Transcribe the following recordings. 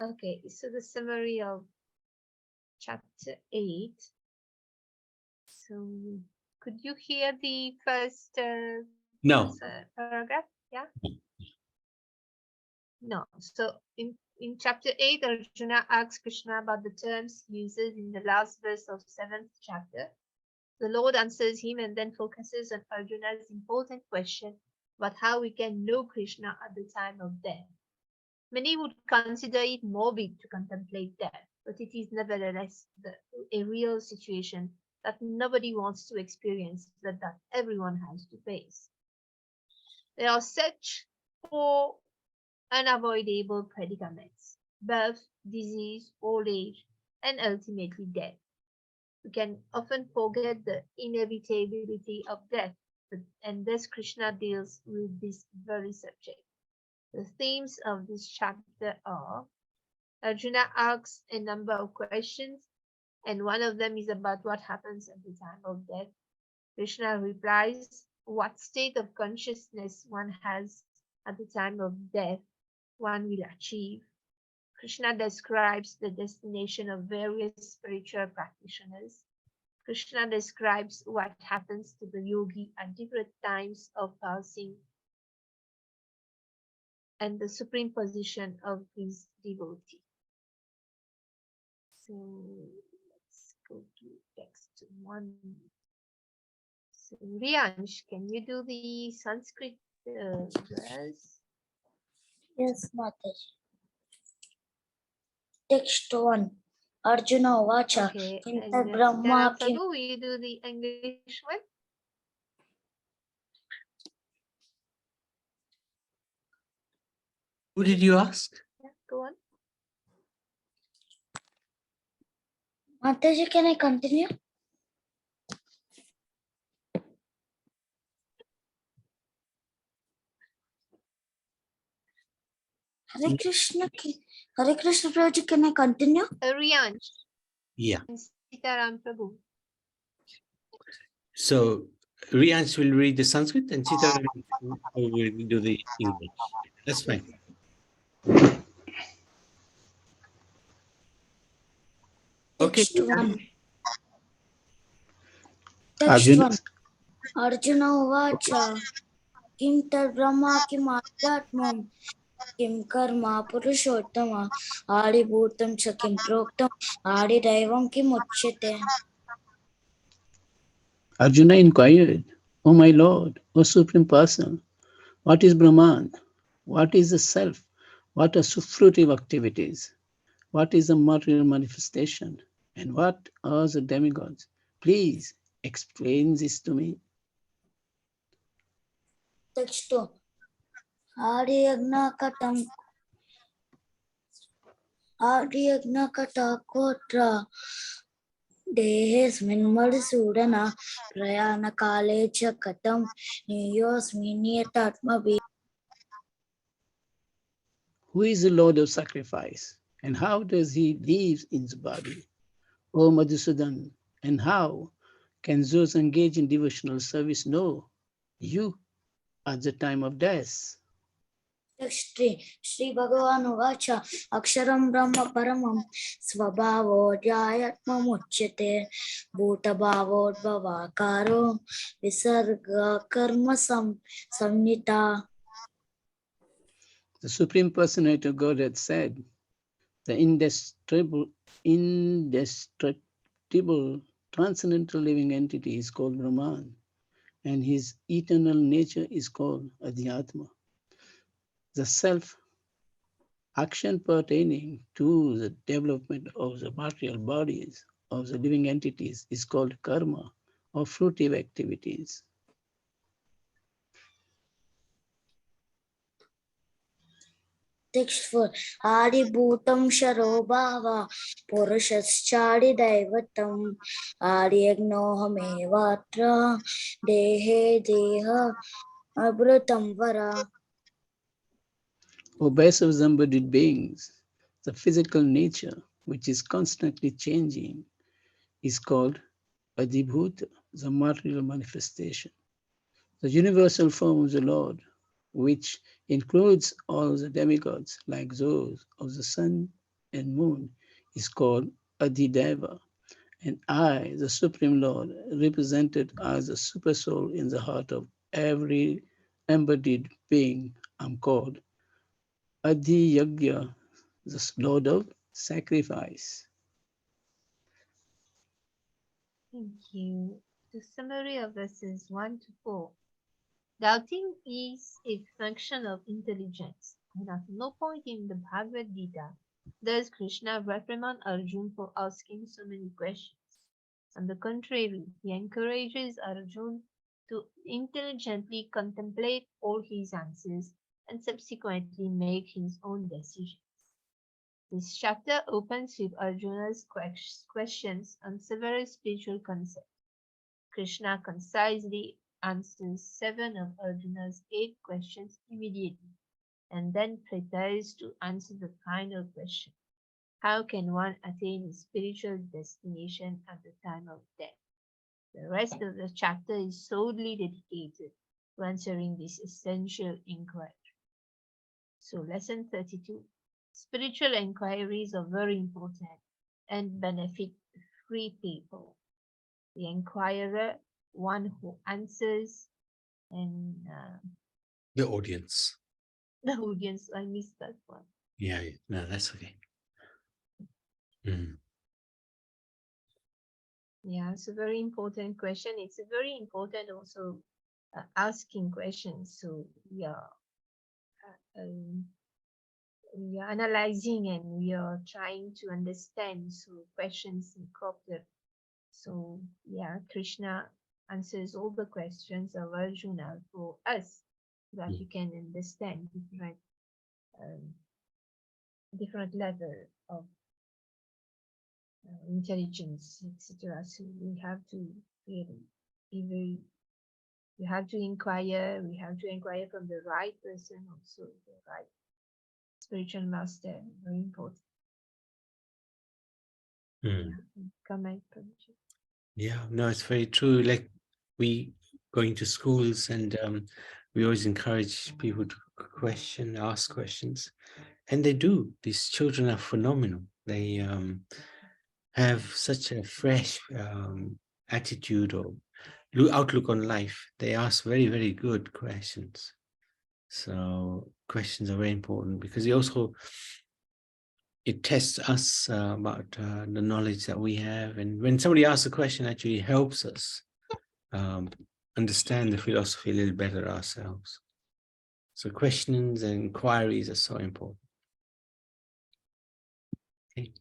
Okay, so the summary of chapter 8. So, could you hear the first No. paragraph? Yeah? No. So, in chapter 8, Arjuna asks Krishna about the terms uses in the last verse of 7th chapter. The Lord answers him and then focuses on Arjuna's important question about how we can know Krishna at the time of death. Many would consider it morbid to contemplate death, but it is nevertheless a real situation that nobody wants to experience, but that everyone has to face. There are such four unavoidable predicaments: birth, disease, old age, and ultimately death. We can often forget the inevitability of death, and thus Krishna deals with this very subject. The themes of this chapter are: Arjuna asks a number of questions, and one of them is about what happens at the time of death. Krishna replies what state of consciousness one has at the time of death one will achieve. Krishna describes the destination of various spiritual practitioners. Krishna describes what happens to the yogi at different times of passing and the supreme position of his devotee. So let's go to text one. So Riansh, can you do the Sanskrit verse? Yes, Mataji. Text 1. Arjuna Vacha. Okay, Kinta and Brahma Kim. Prabhu, will you do the English one? Who did you ask? Yeah, go on. Mataji, can I continue? Hare Krishna, Prabhuji, can I continue? Riansh. Yeah. And Sitaram Prabhu. So Riansh will read the Sanskrit and Sita will do the English. That's fine. Okay. Text 1. Arjuna. Text 1. Arjuna Vacha. Kim Tar Brahma Kim Adhyatmam. Kim Karma Purushottama. Adi Bhutam Chakim Proktam. Adi Daivam Kim Uchyate. Arjuna inquired, O my Lord, O Supreme Person, what is Brahman? What is the self? What are fruitive activities? What is the material manifestation? And what are the demigods? Please explain this to me. Text 2. Adi Yagna Katam. Adi Yagna Kata Kotra. Dehesmin Madhusudana Prayana Kalecha Katam Niyosminiyatatma. Who is the Lord of sacrifice? And how does he live in the body? O Madhusudan, and how can those engaged in devotional service know you at the time of death? Text 3. Shri Bhagavan Vacha Aksharam Brahma Paramam Svabhavo Jayatma Muchyate Bhuta Bhavo Bhavakaro Visarga Karma Samnita. The Supreme Personality of Godhead said, the indestructible, transcendental living entity is called Brahman, and his eternal nature is called Adhyatma. The self-action pertaining to the development of the material bodies of the living entities is called karma, or fruitive activities. Text 4. Adi Bhutam Sharobhava Purushachadi Daivatam Adi Agnohamevatra Dehe Deha Abrutam Vara. O base of the embodied beings, the physical nature, which is constantly changing, is called Adibhuta, the material manifestation. The universal form of the Lord, which includes all the demigods, like those of the sun, and moon is called Adhideva. And I, the Supreme Lord, represented as a super soul in the heart of every embodied being, I'm called Adhiyagya, the Lord of sacrifice. Thank you. The summary of verses 1 to 4. Doubting is a function of intelligence, and at no point in the Bhagavad Gita does Krishna reprimand Arjuna for asking so many questions. On the contrary, he encourages Arjuna to intelligently contemplate all his answers and subsequently make his own decisions. This chapter opens with Arjuna's questions on several spiritual concepts. Krishna concisely answers 7 of Arjuna's 8 questions immediately, and then prepares to answer the final question. How can one attain a spiritual destination at the time of death? The rest of the chapter is solely dedicated to answering this essential inquiry. So, lesson 32. Spiritual inquiries are very important and benefit three people: the inquirer, one who answers, and The audience. the audience. I missed that one. Yeah, no, that's okay. Mm. Yeah, it's a very important question. It's a very important also asking questions. So we are analyzing and we are trying to understand. So questions incorporate. So yeah, Krishna answers all the questions of Arjuna for us, so that we can understand different level of intelligence, etc. So we have to really be very, we have to inquire. We have to inquire from the right person, also the right spiritual master. Very important. Mm. Comment, Prabhuji. Yeah, no, it's very true. Like we going to schools and we always encourage people to ask questions, and they do. These children are phenomenal. They have such a fresh attitude or outlook on life. They ask very, very good questions. So questions are very important because it tests us about the knowledge that we have. And when somebody asks a question, actually helps us understand the philosophy a little better ourselves. So questions and inquiries are so important. Okay.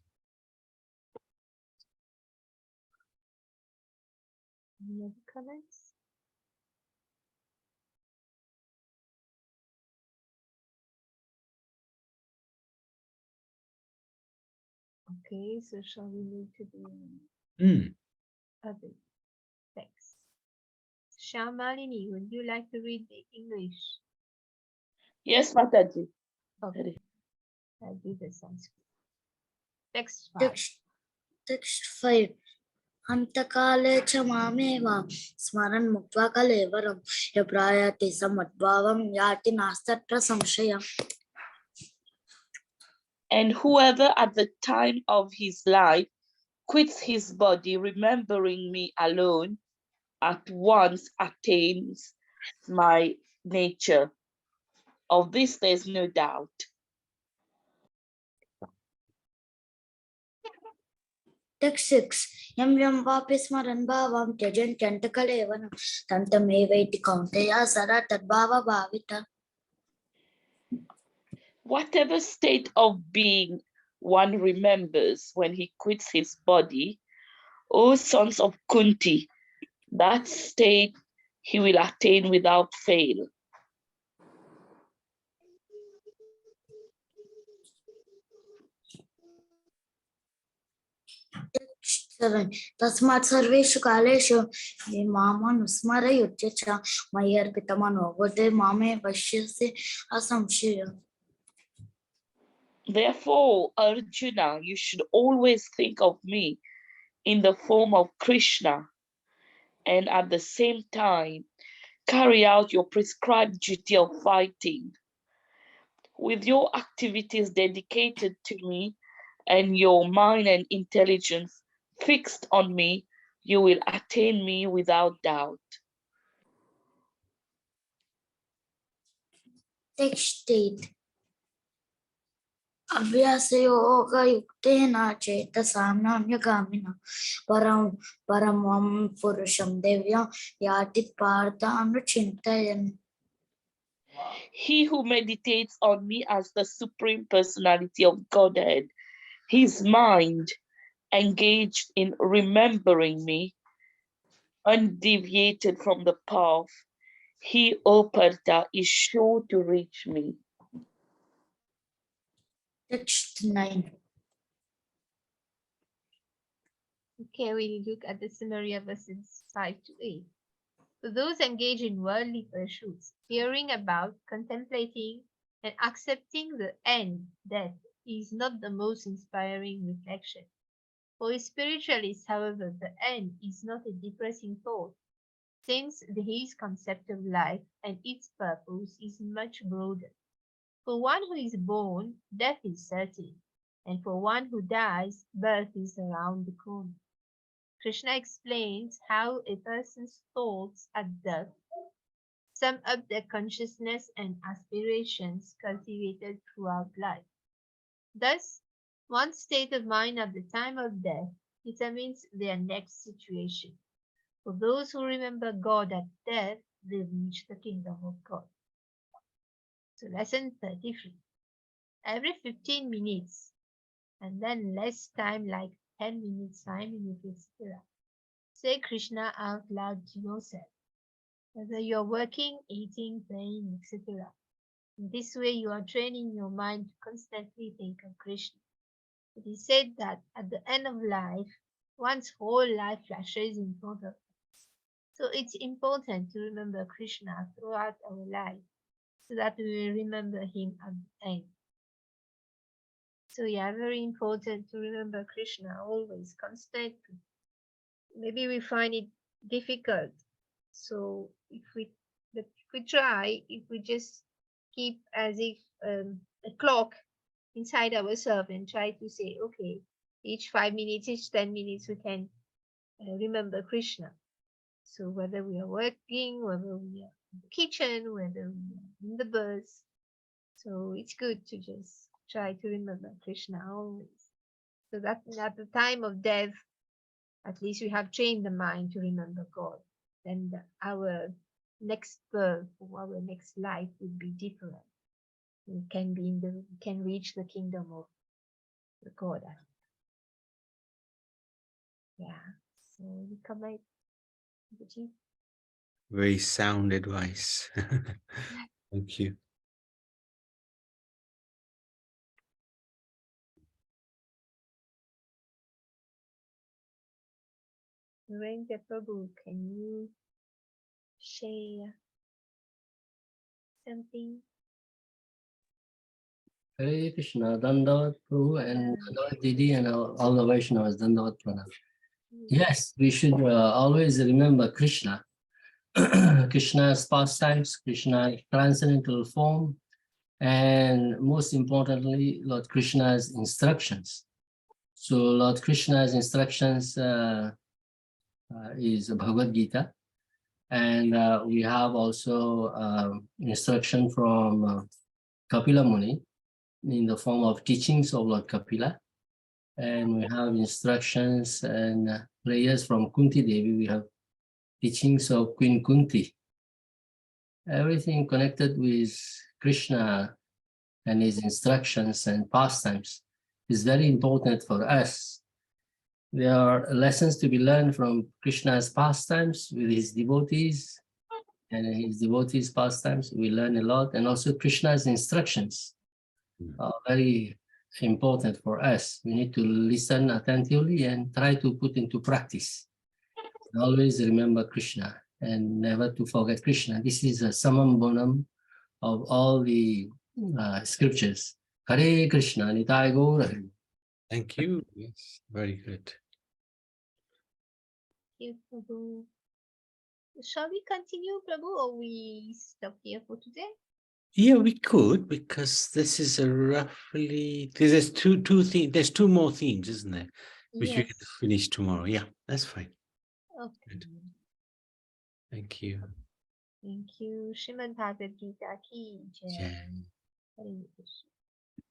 Any other comments? Okay, so shall we move to the other text? Shamalini, would you like to read the English? Yes, Mataji. Okay, I'll do the Sanskrit. Text 5. Text 5. Antakale cha mameva smaran muktva kalevaram yaprayati samadbhavam yati nastatra samshaya. And whoever at the time of his life quits his body, remembering me alone, at once attains my nature. Of this there's no doubt. Text 6. Yam yam vapi smaran bhavam tyajan chantakalevanam tantameveti kaunteya sara tadbhava bhavita. Whatever state of being one remembers when he quits his body, O sons of Kunti, that state he will attain without fail. Text 7. Tasmat sarveshu kaleshu mamanusmarayutya cha mayarpitamano vode mame vashyase asamshaya. Therefore, Arjuna, you should always think of me in the form of Krishna, and at the same time, carry out your prescribed duty of fighting. With your activities dedicated to me and your mind and intelligence fixed on me, you will attain me without doubt. Text 8. अभ्यासयोगयुक्तेन चेतसा नान्यगामिना परमं पुरुषं दिव्यं याति पार्थानुचिन्तयन्. He who meditates on me as the Supreme Personality of Godhead, his mind engaged in remembering me, undeviated from the path, he, O Partha, is sure to reach me. Text 9. Okay, we look at the summary of verses 5 to 8. For those engaged in worldly pursuits, hearing about, contemplating, and accepting the end, death, is not the most inspiring reflection. For spiritualists, however, the end is not a depressing thought, since his concept of life and its purpose is much broader. For one who is born, death is certain, and for one who dies, birth is around the corner. Krishna explains how a person's thoughts at death sum up their consciousness and aspirations cultivated throughout life. Thus, one's state of mind at the time of death determines their next situation. For those who remember God at death, they reach the kingdom of God. So, lesson 33. Every 15 minutes, and then less time like 10 minutes, 5 minutes, etc. Say Krishna out loud to yourself, whether you're working, eating, playing, etc. In this way, you are training your mind to constantly think of Krishna. It is said that at the end of life, one's whole life flashes in front of us. So it's important to remember Krishna throughout our life so that we will remember him at the end. So yeah, very important to remember Krishna always, constantly. Maybe we find it difficult. So if we try, if we just keep as if a clock inside ourselves and try to say, okay, each 5 minutes, each 10 minutes, we can remember Krishna. So whether we are working, whether we are in the kitchen, whether we are in the bus, so it's good to just try to remember Krishna always. So that at the time of death, at least we have trained the mind to remember God. Then our next birth or our next life will be different. We can reach the kingdom of the God. Yeah. So we comment. Very sound advice. Thank you. Narendra Prabhu, can you share something? Hare Krishna, Dandavat Prabhu and Dandavat Didi and all the Vaishnavas, Dandavat Pranam. Yes, we should always remember Krishna. Krishna's pastimes, Krishna's transcendental form, and most importantly, Lord Krishna's instructions. So Lord Krishna's instructions is Bhagavad Gita, and we have also instruction from Kapila Muni in the form of teachings of Lord Kapila, and we have instructions and prayers from Kunti Devi. We have teachings of Queen Kunti. Everything connected with Krishna and his instructions and pastimes is very important for us. There are lessons to be learned from Krishna's pastimes with his devotees, and in his devotees' pastimes we learn a lot, and also Krishna's instructions are very important for us. We need to listen attentively and try to put into practice. Always remember Krishna and never to forget Krishna. This is a summum bonum of all the scriptures. Hare Krishna, Nitai Gaura Hari. Thank you. Yes, very good. Thank you, Prabhu. Shall we continue, Prabhu, or we stop here for today? Yeah, we could, because this is a roughly there's two themes. There's two more themes, isn't there? Which we can Yes. finish tomorrow. Yeah, that's fine. Okay. Good. Thank you. Thank you. Srimad Bhagavad Gita ki jai. Jai. Hare Krishna.